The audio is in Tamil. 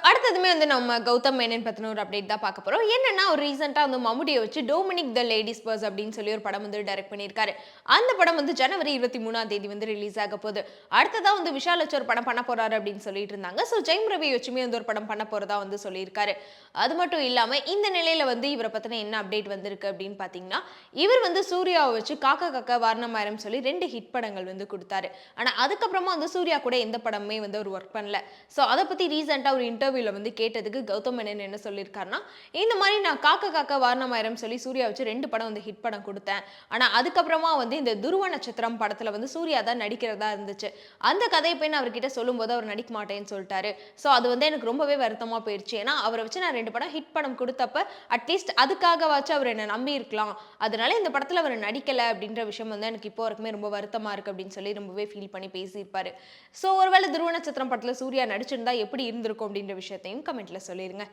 அடுத்ததுமே நம்ம கௌதம் மேனன் பத்தின ஒரு அப்டேட் தான் பார்க்க போறோம். என்னன்னா ஒரு ரீசென்ட்டா மம்முட்டிய வச்சு டொமினிக் த லேடீஸ் பர்ஸ் அப்படின்னு சொல்லி ஒரு படம் டைரக்ட் பண்ணியிருக்காரு. அந்த படம் ஜனவரி 23ஆம் தேதி ரிலீஸ் ஆக போகுது. அடுத்ததா விஷால் வச்சு ஒரு படம் பண்ண போறாரு அப்படின்னு சொல்லிட்டு இருந்தாங்க. ஜெயம் ரவி வச்சுமே ஒரு படம் பண்ண போறதா சொல்லியிருக்காரு. அது மட்டும் இல்லாம இந்த நிலையில இவர பத்தின என்ன அப்டேட் வந்திருக்கு அப்படின்னு பார்த்தீங்கன்னா, இவர் சூர்யாவ வச்சு காக்கா காக்கா வாரணமாயிரம் சொல்லி 2 ஹிட் படங்கள் குடுத்தாரு. ஆனா அதுக்கப்புறமா சூர்யா கூட எந்த படமுமே அவர் ஒர்க் பண்ணல. அத பத்தி ரீசென்ட்டா ஒரு இன்டர்வியூல கேட்டதுக்கு கௌதம் மேனன் என்ன சொல்லியிருக்காருன்னா, இந்த மாதிரி நான் காக்க காக்க வாரணமாயிரம் சொல்லி சூர்யா வச்சு 2 படம் ஹிட் படம் குடுத்தேன். ஆனா அதுக்கப்புறமா இந்த துருவ நட்சத்திரம் படத்துல சூர்யா தான் நடிக்கிறதா இருந்துச்சு. அந்த கதைய போய் நான் அவர்கிட்ட சொல்லும்போது அவர் நடிக்க மாட்டேன்னு சொல்லிட்டாரு. அது எனக்கு ரொம்பவே வருத்தமா போயிருச்சு. ஏன்னா அவர வச்சு நான் 2 படம் ஹிட் படம் குடுத்தப்ப அட்லீஸ்ட் அதுக்காகவாச்சும் அவர் என்ன நம்பி இருக்கலாம். அதனால இந்த படத்துல அவர் நடிக்கல அப்படின்ற விஷயம் எனக்கு இப்போ வரைக்குமே ரொம்ப வருத்தமா இருக்கு அப்படின்னு சொல்லி ரொம்பவே ஃபீல் பண்ணி பேசியிருப்பாரு. ஒருவேளை துருவ நட்சத்திரம் படத்துல சூர்யா நடிச்சிருந்தா எப்படி இருந்திருக்கும் அப்படின்ற விஷயத்தையும் கமெண்ட்ல சொல்லிருங்க.